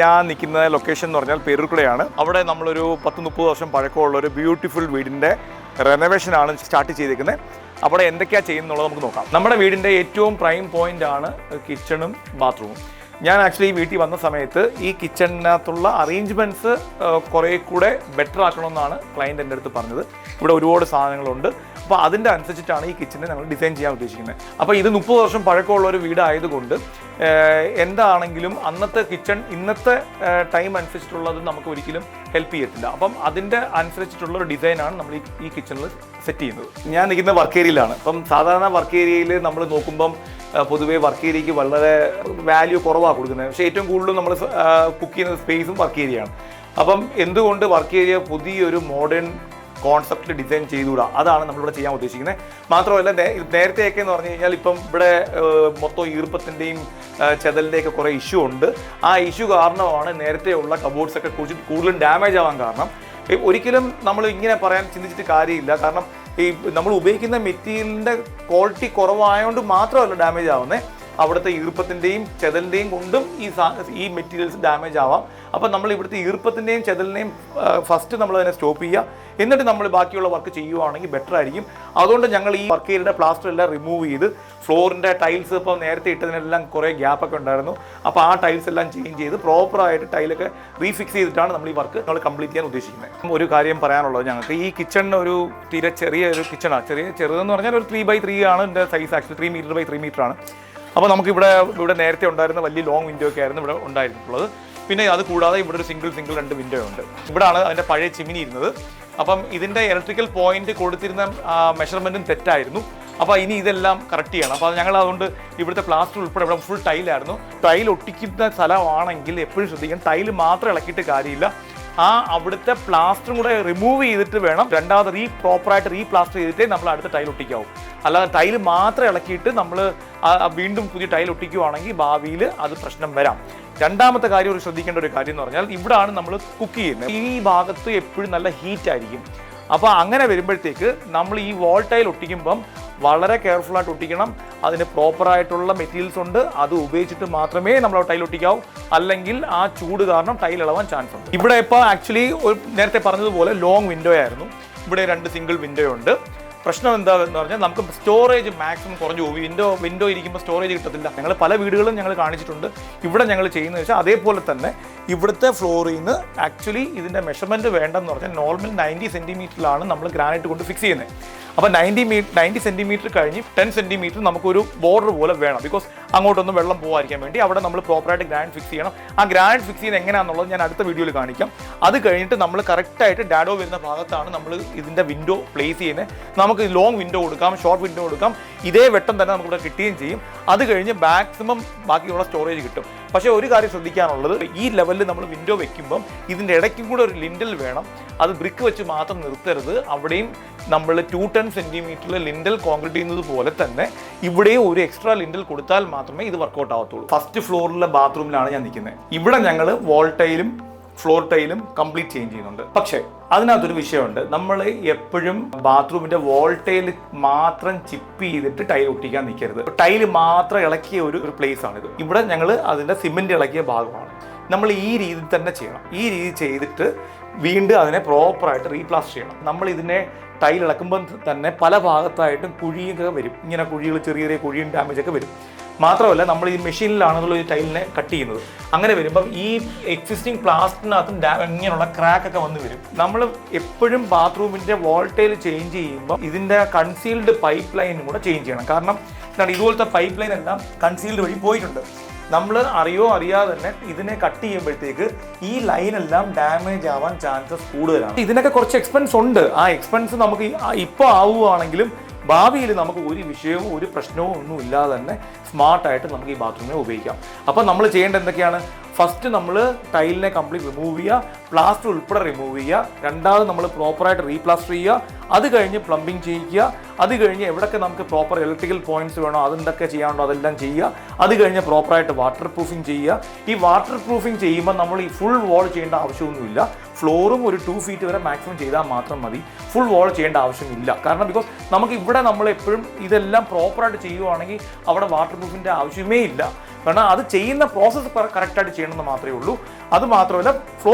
ഞാൻ നിൽക്കുന്ന ലൊക്കേഷൻ എന്ന് പറഞ്ഞാൽ പേരൂർക്കുടയാണ്. അവിടെ നമ്മളൊരു 10-30 വർഷം പഴക്കമുള്ള ഒരു ബ്യൂട്ടിഫുൾ വീടിൻ്റെ റെനോവേഷനാണ് സ്റ്റാർട്ട് ചെയ്തിരിക്കുന്നത്. അവിടെ എന്തൊക്കെയാണ് ചെയ്യുന്നുള്ളത് നമുക്ക് നോക്കാം. നമ്മുടെ വീടിൻ്റെ ഏറ്റവും പ്രൈം പോയിന്റ് ആണ് കിച്ചണും ബാത്റൂമും. ഞാൻ ആക്ച്വലി വീട്ടിൽ വന്ന സമയത്ത് ഈ കിച്ചണിനകത്തുള്ള അറേഞ്ച്മെൻറ്റ്സ് കുറേ കൂടെ ബെറ്റർ ആക്കണമെന്നാണ് ക്ലയൻറ്റ് എൻ്റെ അടുത്ത് പറഞ്ഞത്. ഇവിടെ ഒരുപാട് സാധനങ്ങളുണ്ട്. അപ്പോൾ അതിൻ്റെ അനുസരിച്ചിട്ടാണ് ഈ കിച്ചനെ ഞങ്ങൾ ഡിസൈൻ ചെയ്യാൻ ഉദ്ദേശിക്കുന്നത്. അപ്പോൾ ഇത് 30 വർഷം പഴക്കമുള്ള ഒരു വീടായതുകൊണ്ട് എന്താണെങ്കിലും അന്നത്തെ കിച്ചൺ ഇന്നത്തെ ടൈം അനുസരിച്ചിട്ടുള്ളത് നമുക്ക് ഒരിക്കലും ഹെൽപ്പ് ചെയ്യത്തില്ല. അപ്പം അതിൻ്റെ അനുസരിച്ചിട്ടുള്ള ഒരു ഡിസൈനാണ് നമ്മൾ ഈ കിച്ചണിൽ സെറ്റ് ചെയ്യുന്നത്. ഞാൻ നിൽക്കുന്ന വർക്ക് ഏരിയയിലാണ്. അപ്പം സാധാരണ വർക്ക് ഏരിയയിൽ നമ്മൾ നോക്കുമ്പം പൊതുവേ വർക്ക് ഏരിയയ്ക്ക് വളരെ വാല്യൂ കുറവാണ് കൊടുക്കുന്നത്. പക്ഷേ ഏറ്റവും കൂടുതലും നമ്മൾ കുക്ക് ചെയ്യുന്ന സ്പേസും വർക്ക് ഏരിയയാണ്. അപ്പം എന്തുകൊണ്ട് വർക്ക് ഏരിയ പുതിയൊരു മോഡേൺ കോൺസെപ്റ്റിൽ ഡിസൈൻ ചെയ്തുകൂടാ, അതാണ് നമ്മളിവിടെ ചെയ്യാൻ ഉദ്ദേശിക്കുന്നത്. മാത്രമല്ല നേരത്തെയൊക്കെ എന്ന് പറഞ്ഞു കഴിഞ്ഞാൽ ഇപ്പം ഇവിടെ മൊത്തം ഈർപ്പത്തിൻ്റെയും ചെതലിൻ്റെയൊക്കെ കുറേ ഇഷ്യൂ ഉണ്ട്. ആ ഇഷ്യൂ കാരണമാണ് നേരത്തെയുള്ള കബോർഡ്സൊക്കെ കൂടുതലും ഡാമേജ് ആവാൻ കാരണം. ഒരിക്കലും നമ്മൾ ഇങ്ങനെ പറയാൻ ചിന്തിച്ചിട്ട് കാര്യമില്ല. കാരണം ഈ നമ്മൾ ഉപയോഗിക്കുന്ന മെറ്റീരിയലിൻ്റെ ക്വാളിറ്റി കുറവായതുകൊണ്ട് മാത്രമല്ല ഡാമേജ് ആവുന്നത്, അവിടുത്തെ ഈർപ്പത്തിൻ്റെയും ചെതലിൻ്റെയും കൊണ്ടും ഈ മെറ്റീരിയൽസ് ഡാമേജ് ആവാം. അപ്പം നമ്മൾ ഇവിടുത്തെ ഈർപ്പത്തിൻ്റെയും ചെതലിനെയും ഫസ്റ്റ് നമ്മൾ അതിനെ സ്റ്റോപ്പ് ചെയ്യുക, എന്നിട്ട് നമ്മൾ ബാക്കിയുള്ള വർക്ക് ചെയ്യുവാണെങ്കിൽ ബെറ്റർ ആയിരിക്കും. അതുകൊണ്ട് ഞങ്ങൾ ഈ വർക്ക് ഏരിയയുടെ പ്ലാസ്റ്റർ എല്ലാം റിമൂവ് ചെയ്ത് ഫ്ലോറിൻ്റെ ടൈൽസ് ഇപ്പോൾ നേരത്തെ ഇട്ടതിനെല്ലാം കുറേ ഗ്യാപ്പൊക്കെ ഉണ്ടായിരുന്നു. അപ്പോൾ ആ ടൈൽസ് എല്ലാം ചേഞ്ച് ചെയ്ത് പ്രോപ്പറായിട്ട് ടൈലൊക്കെ റീഫിക്സ് ചെയ്തിട്ടാണ് നമ്മൾ ഈ വർക്ക് നമ്മൾ കംപ്ലീറ്റ് ചെയ്യാൻ ഉദ്ദേശിക്കുന്നത്. ഒരു കാര്യം പറയാനുള്ളത്, ഞങ്ങൾക്ക് ഈ കിച്ചണിന് ഒരു തീരെ ചെറിയൊരു കിച്ചണാണ്. ചെറുതെന്ന് പറഞ്ഞാൽ ഒരു 3x3 ആണ് എൻ്റെ size. Actually 3 metre by 3 metre ആണ്. അപ്പോൾ നമുക്കിവിടെ നേരത്തെ ഉണ്ടായിരുന്ന വലിയ ലോങ് വിൻഡോ ഒക്കെ ആയിരുന്നു ഇവിടെ ഉണ്ടായിരുന്നുള്ളത്. പിന്നെ അത് കൂടാതെ ഇവിടെ ഒരു സിംഗിൾ 2 വിൻഡോ ഉണ്ട്. ഇവിടാണ് അതിൻ്റെ പഴയ ചിമ്മിനി ഇരുന്നത്. അപ്പം ഇതിൻ്റെ ഇലക്ട്രിക്കൽ പോയിന്റ് കൊടുത്തിരുന്ന മെഷർമെൻറ്റും തെറ്റായിരുന്നു. അപ്പോൾ ഇനി ഇതെല്ലാം കറക്റ്റ് ചെയ്യണം. അപ്പോൾ ഞങ്ങൾ അതുകൊണ്ട് ഇവിടുത്തെ പ്ലാസ്റ്റർ ഉൾപ്പെടെ ഇവിടെ ഫുൾ ടൈലായിരുന്നു. ടൈൽ ഒട്ടിക്കുന്ന സ്ഥലമാണെങ്കിൽ എപ്പോഴും ശ്രദ്ധിക്കണം, ടൈൽ മാത്രം ഇളക്കിയിട്ട് കാര്യമില്ല, അവിടുത്തെ പ്ലാസ്റ്ററും കൂടെ റിമൂവ് ചെയ്തിട്ട് വേണം രണ്ടാമത് പ്രോപ്പറായിട്ട് റീപ്ലാസ്റ്റർ ചെയ്തിട്ടേ നമ്മൾ അടുത്ത ടൈൽ ഒട്ടിക്കാവും. അല്ലാതെ ടൈൽ മാത്രം ഇളക്കിയിട്ട് നമ്മൾ വീണ്ടും പുതിയ ടൈൽ ഒട്ടിക്കുവാണെങ്കിൽ ഭാവിയിൽ അത് പ്രശ്നം വരാം. രണ്ടാമത്തെ കാര്യം ഒരു ശ്രദ്ധിക്കേണ്ട ഒരു കാര്യം എന്ന് പറഞ്ഞാൽ ഇവിടാണ് നമ്മൾ കുക്ക് ചെയ്യുന്നത്. ഈ ഭാഗത്ത് എപ്പോഴും നല്ല ഹീറ്റ് ആയിരിക്കും. അപ്പോൾ അങ്ങനെ വരുമ്പോഴത്തേക്ക് നമ്മൾ ഈ വാൾ ടൈൽ ഒട്ടിക്കുമ്പം വളരെ കെയർഫുള്ളായിട്ട് ഒട്ടിക്കണം. അതിന് പ്രോപ്പറായിട്ടുള്ള മെറ്റീരിയൽസ് ഉണ്ട്, അത് ഉപയോഗിച്ചിട്ട് മാത്രമേ നമ്മൾ ടൈൽ ഒട്ടിക്കാവൂ. അല്ലെങ്കിൽ ആ ചൂട് കാരണം ടൈൽ ഇളവാൻ ചാൻസ് ഉണ്ട്. ഇവിടെ ഇപ്പോൾ ആക്ച്വലി നേരത്തെ പറഞ്ഞതുപോലെ ലോങ് വിൻഡോ ആയിരുന്നു. ഇവിടെ 2 സിംഗിൾ വിൻഡോ ഉണ്ട്. പ്രശ്നം എന്താണെന്ന് പറഞ്ഞാൽ നമുക്ക് സ്റ്റോറേജ് മാക്സിമം കുറഞ്ഞു പോകും. വിൻഡോ ഇരിക്കുമ്പോൾ സ്റ്റോറേജ് കിട്ടത്തില്ല. ഞങ്ങൾ പല വീടുകളും ഞങ്ങൾ കാണിച്ചിട്ടുണ്ട്. ഇവിടെ ഞങ്ങൾ ചെയ്യുന്നത് വെച്ചാൽ അതേപോലെ തന്നെ ഇവിടുത്തെ ഫ്ലോറിൽ നിന്ന് ആക്ച്വലി ഇതിൻ്റെ മെഷർമെൻറ്റ് വേണ്ടെന്ന് പറഞ്ഞാൽ നോർമൽ 90 സെൻറ്റിമീറ്ററിലാണ് നമ്മൾ ഗ്രാനൈറ്റ് കൊണ്ട് ഫിക്സ് ചെയ്യുന്നത്. അപ്പോൾ 90 സെൻറ്റിമീറ്റർ കഴിഞ്ഞ് 10 സെൻറ്റിമീറ്റർ നമുക്കൊരു ബോർഡർ പോലെ വേണം. ബിക്കോസ് അങ്ങോട്ടൊന്നും വെള്ളം പോകാതിരിക്കാൻ വേണ്ടി അവിടെ നമ്മൾ പ്രോപ്പറായിട്ട് ഗ്രാനൈറ്റ് ഫിക്സ് ചെയ്യണം. ആ ഗ്രാനൈറ്റ് ഫിക്സ് ചെയ്യുന്നത് എങ്ങനെയാണെന്നുള്ളത് ഞാൻ അടുത്ത വീഡിയോയിൽ കാണിക്കാം. അത് കഴിഞ്ഞിട്ട് നമ്മൾ കറക്റ്റായിട്ട് ഡാഡോ വരുന്ന ഭാഗത്താണ് നമ്മൾ ഇതിൻ്റെ വിൻഡോ പ്ലേസ് ചെയ്യുന്നത്. നമുക്ക് ലോങ് വിൻഡോ കൊടുക്കാം, ഷോർട്ട് വിൻഡോ കൊടുക്കാം. ഇതേ വെട്ടം തന്നെ നമുക്കിവിടെ കിട്ടുകയും ചെയ്യും. അത് കഴിഞ്ഞ് മാക്സിമം ബാക്കിയുള്ള സ്റ്റോറേജ് കിട്ടും. പക്ഷേ ഒരു കാര്യം ശ്രദ്ധിക്കാനുള്ളത്, ഈ ലെവലിൽ നമ്മൾ വിൻഡോ വെക്കുമ്പം ഇതിൻ്റെ ഇടയ്ക്കും കൂടെ ഒരു ലിൻഡൽ വേണം. അത് ബ്രിക്ക് വെച്ച് മാത്രം നിർത്തരുത്. അവിടെയും നമ്മൾ 210 സെൻറ്റിമീറ്ററിൽ ലിൻഡൽ കോൺക്രീറ്റ് ചെയ്യുന്നത് പോലെ തന്നെ ഇവിടെയും ഒരു എക്സ്ട്രാ ലിൻഡൽ കൊടുത്താൽ മാത്രമേ ഇത് വർക്കൗട്ട് ആവത്തുള്ളൂ. ഫസ്റ്റ് ഫ്ലോറിലെ ബാത്റൂമിലാണ് ഞാൻ നിൽക്കുന്നത്. ഇവിടെ ഞങ്ങൾ വാൾ ടൈലും ഫ്ലോർ ടൈലും കംപ്ലീറ്റ് ചേഞ്ച് ചെയ്യുന്നുണ്ട്. പക്ഷേ അതിനകത്തൊരു വിഷയമുണ്ട്. നമ്മൾ എപ്പോഴും ബാത്റൂമിൻ്റെ വാൾ ടൈൽ മാത്രം ചിപ്പ് ചെയ്തിട്ട് ടൈൽ ഒട്ടിക്കാൻ നിൽക്കരുത്. ടൈല് മാത്രം ഇളക്കിയ ഒരു പ്ലേസ് ആണിത്. ഇവിടെ ഞങ്ങൾ അതിൻ്റെ സിമെൻറ്റ് ഇളക്കിയ ഭാഗമാണ്. നമ്മൾ ഈ രീതിയിൽ തന്നെ ചെയ്യണം. ഈ രീതി ചെയ്തിട്ട് വീണ്ടും അതിനെ പ്രോപ്പറായിട്ട് റീപ്ലാസ്റ്റർ ചെയ്യണം. നമ്മൾ ഇതിനെ ടൈൽ ഇളക്കുമ്പം തന്നെ പല ഭാഗത്തായിട്ടും കുഴിയൊക്കെ വരും. ഇങ്ങനെ കുഴികൾ, ചെറിയ കുഴിയും ഡാമേജൊക്കെ വരും. മാത്രമല്ല നമ്മൾ ഈ മെഷീനിലാണെന്നുള്ള ഈ ടൈലിനെ കട്ട് ചെയ്യുന്നത്. അങ്ങനെ വരുമ്പം ഈ എക്സിസ്റ്റിംഗ് പ്ലാസ്റ്ററിനകത്തും ഇങ്ങനെയുള്ള ക്രാക്കൊക്കെ വന്ന് വരും. നമ്മൾ എപ്പോഴും ബാത്റൂമിൻ്റെ വാൾ ടൈൽ ചേഞ്ച് ചെയ്യുമ്പോൾ ഇതിൻ്റെ കൺസീൽഡ് പൈപ്പ് ലൈനും കൂടെ ചേഞ്ച് ചെയ്യണം. കാരണം ഇതുപോലത്തെ പൈപ്പ് ലൈൻ എല്ലാം കൺസീൽഡ് വഴി പോയിട്ടുണ്ട്. നമ്മൾ അറിയാതെ തന്നെ ഇതിനെ കട്ട് ചെയ്യുമ്പോഴത്തേക്ക് ഈ ലൈനെല്ലാം ഡാമേജ് ആവാൻ ചാൻസസ് കൂടുതലാണ്. ഇതിനൊക്കെ കുറച്ച് എക്സ്പെൻസ് ഉണ്ട്. ആ എക്സ്പെൻസ് നമുക്ക് ഇപ്പോൾ ആവുകയാണെങ്കിലും ഭാവിയിൽ നമുക്ക് ഒരു വിഷയവും ഒരു പ്രശ്നവും ഒന്നും ഇല്ലാതെ തന്നെ സ്മാർട്ടായിട്ട് നമുക്ക് ഈ ബാത്റൂമിനെ ഉപയോഗിക്കാം. അപ്പോൾ നമ്മൾ ചെയ്യേണ്ടത് എന്തൊക്കെയാണ്? ഫസ്റ്റ് നമ്മൾ ടൈലിനെ കംപ്ലീറ്റ് റിമൂവ് ചെയ്യുക, പ്ലാസ്റ്റർ ഉൾപ്പെടെ റിമൂവ് ചെയ്യുക. രണ്ടാമത് നമ്മൾ പ്രോപ്പറായിട്ട് റീപ്ലാസ്റ്റർ ചെയ്യുക. അത് കഴിഞ്ഞ് പ്ലംബിംഗ് ചെയ്യിക്കുക. അത് കഴിഞ്ഞ് എവിടെയൊക്കെ നമുക്ക് പ്രോപ്പർ ഇലക്ട്രിക്കൽ പോയിന്റ്സ് വേണോ അതെന്തൊക്കെ ചെയ്യാനുണ്ടോ അതെല്ലാം ചെയ്യുക. അത് കഴിഞ്ഞ് പ്രോപ്പറായിട്ട് വാട്ടർ പ്രൂഫിംഗ് ചെയ്യുക. ഈ വാട്ടർ പ്രൂഫിംഗ് ചെയ്യുമ്പോൾ നമ്മൾ ഈ ഫുൾ വാൾ ചെയ്യേണ്ട ആവശ്യമൊന്നുമില്ല. ഫ്ലോറും ഒരു 2 ഫീറ്റ് വരെ മാക്സിമം ചെയ്താൽ മാത്രം മതി. ഫുൾ വോൾ ചെയ്യേണ്ട ആവശ്യമില്ല. കാരണം ബിക്കോസ് നമുക്ക് ഇവിടെ നമ്മൾ എപ്പോഴും ഇതെല്ലാം പ്രോപ്പറായിട്ട് ചെയ്യുവാണെങ്കിൽ അവിടെ വാട്ടർ പ്രൂഫിൻ്റെ ആവശ്യമേ ഇല്ല. കാരണം അത് ചെയ്യുന്ന പ്രോസസ്സ് കറക്റ്റായിട്ട് ചെയ്യണമെന്ന് മാത്രമേ ഉള്ളൂ. അത് മാത്രമല്ല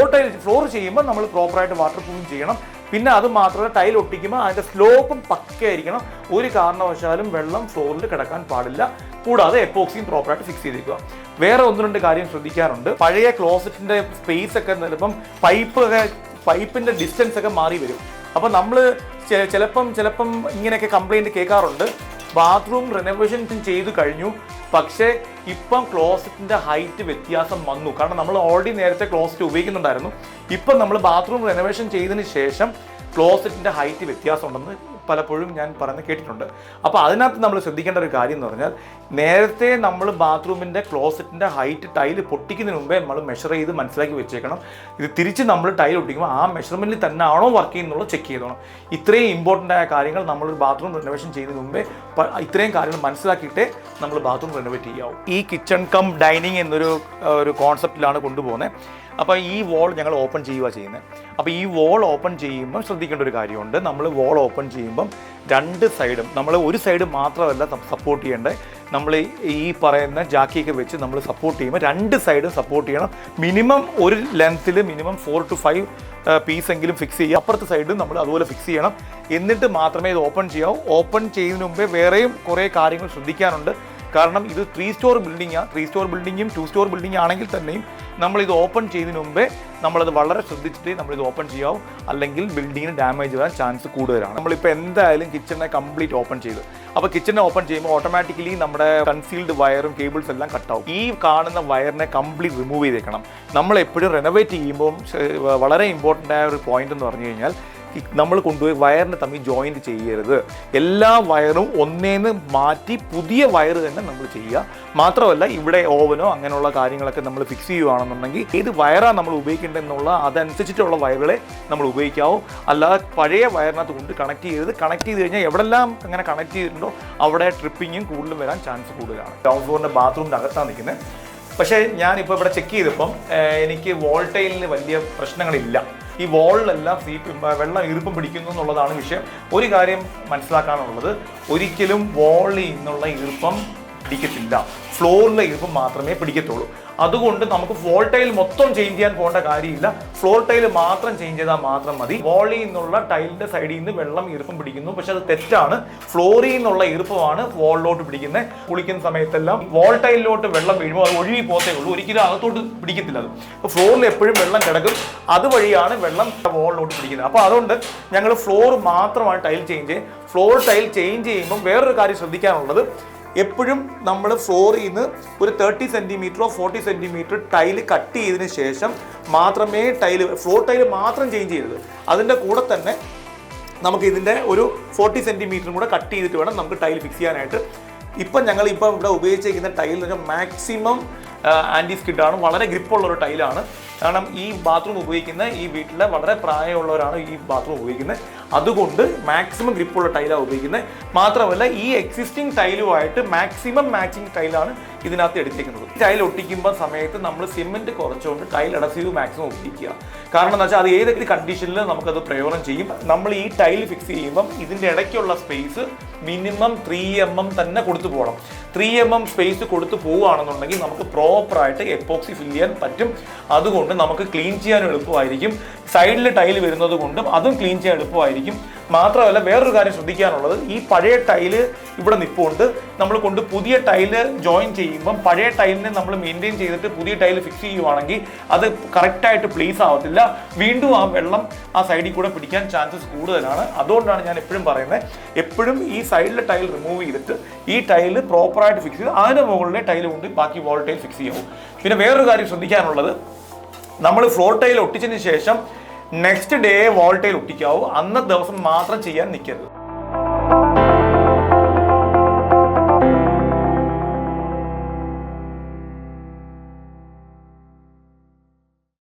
ഫ്ലോർ ചെയ്യുമ്പോൾ നമ്മൾ പ്രോപ്പറായിട്ട് വാട്ടർ പ്രൂഫിങ് ചെയ്യണം. പിന്നെ അത് മാത്രമല്ല ടൈൽ ഒട്ടിക്കുമ്പോൾ അതിൻ്റെ സ്ലോപ്പും പക്കയായിരിക്കണം. ഒരു കാരണവശാലും വെള്ളം ഫ്ലോറിൽ കിടക്കാൻ പാടില്ല. കൂടാതെ എപ്പോക്സിയും പ്രോപ്പറായിട്ട് ഫിക്സ് ചെയ്തേക്കുക. വേറെ 1-2 കാര്യം ശ്രദ്ധിക്കാറുണ്ട്. പഴയ ക്ലോസറ്റിൻ്റെ സ്പേസ് ഒക്കെ ചിലപ്പം പൈപ്പിൻ്റെ ഡിസ്റ്റൻസ് ഒക്കെ മാറി വരും. അപ്പോൾ നമ്മൾ ചിലപ്പം ഇങ്ങനെയൊക്കെ കംപ്ലൈൻറ്റ് കേൾക്കാറുണ്ട്. ബാത്റൂം റെനോവേഷൻ ചെയ്ത് കഴിഞ്ഞു, പക്ഷേ ഇപ്പം ക്ലോസറ്റിൻ്റെ ഹൈറ്റ് വ്യത്യാസം വന്നു. കാരണം നമ്മൾ ഓൾറെഡി നേരത്തെ ക്ലോസറ്റ് ഉപയോഗിക്കുന്നുണ്ടായിരുന്നു. ഇപ്പം നമ്മൾ ബാത്റൂം റെനോവേഷൻ ചെയ്തതിന് ശേഷം ക്ലോസറ്റിൻ്റെ ഹൈറ്റ് വ്യത്യാസം ഉണ്ടെന്ന് പലപ്പോഴും ഞാൻ പറഞ്ഞ് കേട്ടിട്ടുണ്ട്. അപ്പോൾ അതിനകത്ത് നമ്മൾ ശ്രദ്ധിക്കേണ്ട ഒരു കാര്യം എന്ന് പറഞ്ഞാൽ, നേരത്തെ നമ്മൾ ബാത്റൂമിൻ്റെ ക്ലോസറ്റിൻ്റെ ഹൈറ്റ് ടൈല് പൊട്ടിക്കുന്നതിന് മുമ്പേ നമ്മൾ മെഷർ ചെയ്ത് മനസ്സിലാക്കി വെച്ചേക്കണം. ഇത് തിരിച്ച് നമ്മൾ ടൈൽ ഒട്ടിക്കുമ്പോൾ ആ മെഷർമെൻറ്റിൽ തന്നെ ആണോ വർക്ക് ചെയ്യുന്നുള്ളത് ചെക്ക് ചെയ്തോണം. ഇത്രയും ഇമ്പോർട്ടൻ്റ് ആയ കാര്യങ്ങൾ നമ്മളൊരു ബാത്റൂം റിനോവേഷൻ ചെയ്യുന്നതിന് മുമ്പേ ഇത്രയും കാര്യങ്ങൾ മനസ്സിലാക്കിയിട്ടേ നമ്മൾ ബാത്റൂം റിനോവേറ്റ് ചെയ്യാവും. ഈ കിച്ചൺ കം ഡൈനിങ് എന്നൊരു കോൺസെപ്റ്റിലാണ് കൊണ്ടുപോകുന്നത്. അപ്പോൾ ഈ വോൾ ഞങ്ങൾ ഓപ്പൺ ചെയ്യുന്നത്. അപ്പോൾ ഈ വോൾ ഓപ്പൺ ചെയ്യുമ്പോൾ ശ്രദ്ധിക്കേണ്ട ഒരു കാര്യമുണ്ട്. നമ്മൾ വോൾ ഓപ്പൺ ചെയ്യുമ്പം 2 സൈഡും നമ്മൾ ഒരു സൈഡ് മാത്രമല്ല സപ്പോർട്ട് ചെയ്യേണ്ടത്. നമ്മൾ ഈ പറയുന്ന ജാക്കിയൊക്കെ വെച്ച് നമ്മൾ സപ്പോർട്ട് ചെയ്യുമ്പോൾ 2 സൈഡും സപ്പോർട്ട് ചെയ്യണം. മിനിമം ഒരു ലെങ്ത്തിൽ മിനിമം 4 to 5 പീസെങ്കിലും ഫിക്സ് ചെയ്യുക. അപ്പുറത്തെ സൈഡും നമ്മൾ അതുപോലെ ഫിക്സ് ചെയ്യണം. എന്നിട്ട് മാത്രമേ ഇത് ഓപ്പൺ ചെയ്യാവൂ. ഓപ്പൺ ചെയ്യുന്നതിന് മുമ്പേ വേറെയും കുറേ കാര്യങ്ങൾ ശ്രദ്ധിക്കാനുണ്ട്. കാരണം ഇത് 3 സ്റ്റോർ ബിൽഡിങ്ങാണ്. 3 സ്റ്റോർ ബിൽഡിങ്ങും 2 സ്റ്റോർ ബിൽഡിംഗ് ആണെങ്കിൽ തന്നെയും നമ്മളിത് ഓപ്പൺ ചെയ്യുന്നതിന് മുമ്പേ നമ്മളത് വളരെ ശ്രദ്ധിച്ചിട്ട് നമ്മളിത് ഓപ്പൺ ചെയ്യാവും. അല്ലെങ്കിൽ ബിൽഡിങ്ങിന് ഡാമേജ് വരാൻ ചാൻസ് കൂടുതലാണ്. നമ്മളിപ്പോൾ എന്തായാലും കിച്ചണിനെ കംപ്ലീറ്റ് ഓപ്പൺ ചെയ്തു. അപ്പോൾ കിച്ചണിനെ ഓപ്പൺ ചെയ്യുമ്പോൾ ഓട്ടോമാറ്റിക്കലി നമ്മുടെ കൺസീൽഡ് വയറും കേബിൾസ് എല്ലാം കട്ടാവും. ഈ കാണുന്ന വയറിനെ കംപ്ലീറ്റ് റിമൂവ് ചെയ്തേക്കണം. നമ്മൾ എപ്പോഴും റെനോവേറ്റ് ചെയ്യുമ്പോൾ വളരെ ഇമ്പോർട്ടൻ്റ് ആയ ഒരു പോയിന്റ് എന്ന് പറഞ്ഞു കഴിഞ്ഞാൽ, നമ്മൾ കൊണ്ടുപോയി വയറിനെ തമ്മിൽ ജോയിൻറ്റ് ചെയ്യരുത്. എല്ലാ വയറും ഒന്നേന്ന് മാറ്റി പുതിയ വയർ തന്നെ നമ്മൾ ചെയ്യുക. മാത്രമല്ല ഇവിടെ ഓവനോ അങ്ങനെയുള്ള കാര്യങ്ങളൊക്കെ നമ്മൾ ഫിക്സ് ചെയ്യുകയാണെന്നുണ്ടെങ്കിൽ ഏത് വയറാണ് നമ്മൾ ഉപയോഗിക്കേണ്ടതെന്നുള്ള അതനുസരിച്ചിട്ടുള്ള വയറുകളെ നമ്മൾ ഉപയോഗിക്കാവൂ. അല്ലാതെ പഴയ വയറിനകത്ത് കൊണ്ട് കണക്ട് ചെയ്ത് കഴിഞ്ഞാൽ എവിടെല്ലാം അങ്ങനെ കണക്ട് ചെയ്തിട്ടുണ്ടോ അവിടെ ട്രിപ്പിങ്ങും കൂടുതലും വരാൻ ചാൻസ് കൂടുതലാണ്. ഗ്രൗണ്ട് ഫ്ലോറിൻ്റെ ബാത്റൂമിൻ്റെ അകത്താണ് നിൽക്കുന്നത്. പക്ഷേ ഞാനിപ്പോൾ ഇവിടെ ചെക്ക് ചെയ്തപ്പം എനിക്ക് വോൾട്ടൈലിന് വലിയ പ്രശ്നങ്ങളില്ല. ഈ വോളിലെല്ലാം വെള്ളം ഈർപ്പം പിടിക്കുന്നു എന്നുള്ളതാണ് വിഷയം. ഒരു കാര്യം മനസ്സിലാക്കാനുള്ളത്, ഒരിക്കലും വോളിൽ നിന്നുള്ള ഈർപ്പം പിടിക്കത്തില്ല, ഫ്ലോറിലെ ഈർപ്പം മാത്രമേ പിടിക്കത്തുള്ളൂ. അതുകൊണ്ട് നമുക്ക് ഫ്ലോർ ടൈൽ മൊത്തം ചേഞ്ച് ചെയ്യാൻ പോകേണ്ട കാര്യമില്ല. ഫ്ലോർ ടൈൽ മാത്രം ചേഞ്ച് ചെയ്താൽ മാത്രം മതി. വോളിൽ നിന്നുള്ള ടൈലിന്റെ സൈഡിൽ നിന്ന് വെള്ളം ഈർപ്പം പിടിക്കുന്നു, പക്ഷെ അത് തെറ്റാണ്. ഫ്ലോറിൽ നിന്നുള്ള ഈർപ്പമാണ് വോളിലോട്ട് പിടിക്കുന്നത്. കുളിക്കുന്ന സമയത്തെല്ലാം വോൾ ടൈലിലോട്ട് വെള്ളം വീഴുമ്പോൾ അത് ഒഴുകി പോകത്തേ ഉള്ളൂ, ഒരിക്കലും അകത്തോട്ട് പിടിക്കത്തില്ല. അത് അപ്പോൾ ഫ്ലോറിൽ എപ്പോഴും വെള്ളം കിടക്കും, അതുവഴിയാണ് വെള്ളം വോളിലോട്ട് പിടിക്കുന്നത്. അപ്പോൾ അതുകൊണ്ട് ഞങ്ങൾ ഫ്ലോർ മാത്രമാണ് tile change. Floor tile change ചെയ്യുമ്പോൾ വേറൊരു കാര്യം ശ്രദ്ധിക്കാനുള്ളത്, എപ്പോഴും നമ്മൾ ഫ്ലോറിൽ നിന്ന് ഒരു 30 സെൻറ്റിമീറ്ററോ 40 സെൻറ്റിമീറ്റർ ടൈല് കട്ട് ചെയ്തതിന് ശേഷം മാത്രമേ ഫ്ലോർ ടൈല് മാത്രം ചേഞ്ച് ചെയ്യരുത്. അതിൻ്റെ കൂടെ തന്നെ നമുക്ക് ഇതിൻ്റെ ഒരു 40 സെൻറ്റിമീറ്ററും കൂടെ കട്ട് ചെയ്തിട്ട് വേണം നമുക്ക് ടൈൽ ഫിക്സ് ചെയ്യാനായിട്ട്. ഞങ്ങൾ ഇവിടെ ഉപയോഗിച്ചിരിക്കുന്ന ടൈൽ എന്ന് വെച്ചാൽ മാക്സിമം ആൻറ്റി സ്കിഡാണ്, വളരെ ഗ്രിപ്പുള്ളൊരു ടൈലാണ്. കാരണം ഈ ബാത്റൂം ഉപയോഗിക്കുന്ന ഈ വീട്ടിലെ വളരെ പ്രായമുള്ളവരാണ് ഈ ബാത്റൂം ഉപയോഗിക്കുന്നത്. അതുകൊണ്ട് മാക്സിമം ഗ്രിപ്പുള്ള ടൈലാണ് ഉപയോഗിക്കുന്നത്. മാത്രമല്ല ഈ എക്സിസ്റ്റിംഗ് ടൈലുമായിട്ട് മാക്സിമം മാച്ചിങ് ടൈലാണ് ഇതിനകത്ത് എടുത്തിരിക്കുന്നത്. ടൈൽ ഒട്ടിക്കുമ്പോൾ സമയത്ത് നമ്മൾ സിമെൻറ്റ് കുറച്ചുകൊണ്ട് ടൈൽ അഡസീവ് മാക്സിമം ഒട്ടിക്കുക. കാരണം എന്ന് വെച്ചാൽ അത് ഏതൊക്കെ കണ്ടീഷനിൽ നമുക്കത് പ്രയോജനം ചെയ്യും. നമ്മൾ ഈ ടൈൽ ഫിക്സ് ചെയ്യുമ്പം ഇതിൻ്റെ ഇടയ്ക്കുള്ള സ്പേസ് മിനിമം 3 mm തന്നെ കൊടുത്തു പോകണം. 3 mm സ്പേസ് കൊടുത്തു പോവുകയാണെന്നുണ്ടെങ്കിൽ നമുക്ക് പ്രോപ്പറായിട്ട് എപ്പോക്സി ഫില്ല് ചെയ്യാൻ പറ്റും. അതുകൊണ്ട് നമുക്ക് ക്ലീൻ ചെയ്യാൻ എളുപ്പമായിരിക്കും. സൈഡിൽ ടൈൽ വരുന്നത് കൊണ്ടും അതും ക്ലീൻ ചെയ്യാൻ എളുപ്പമായിരിക്കും. മാത്രമല്ല വേറൊരു കാര്യം ശ്രദ്ധിക്കാനുള്ളത്, ഈ പഴയ ടൈല് ഇവിടെ നിൽപ്പുണ്ട്. നമ്മൾ കൊണ്ട് പുതിയ ടൈല് ജോയിൻ ചെയ്യുമ്പം പഴയ ടൈലിനെ നമ്മൾ മെയിൻറ്റെയിൻ ചെയ്തിട്ട് പുതിയ ടൈല് ഫിക്സ് ചെയ്യുവാണെങ്കിൽ അത് കറക്റ്റായിട്ട് പ്ലേസ് ആവത്തില്ല. വീണ്ടും ആ വെള്ളം ആ സൈഡിൽ കൂടെ പിടിക്കാൻ ചാൻസസ് കൂടുതലാണ്. അതുകൊണ്ടാണ് ഞാൻ എപ്പോഴും പറയുന്നത്, എപ്പോഴും ഈ സൈഡിലെ ടൈൽ റിമൂവ് ചെയ്തിട്ട് ഈ ടൈല് പ്രോപ്പറായിട്ട് ഫിക്സ് ചെയ്ത് അതിന് മുകളിലെ ടൈല് കൊണ്ട് ബാക്കി വോൾ ടൈൽ ഫിക്സ് ചെയ്യാവും. പിന്നെ വേറൊരു കാര്യം ശ്രദ്ധിക്കാനുള്ളത്, നമ്മൾ ഫ്ലോർ ടൈൽ ഒട്ടിച്ചതിന് ശേഷം നെക്സ്റ്റ് ഡേ വോൾ ടൈൽ ഒട്ടിക്കാവൂ. അന്നത്തെ ദിവസം മാത്രം ചെയ്യാൻ നിൽക്കരുത്.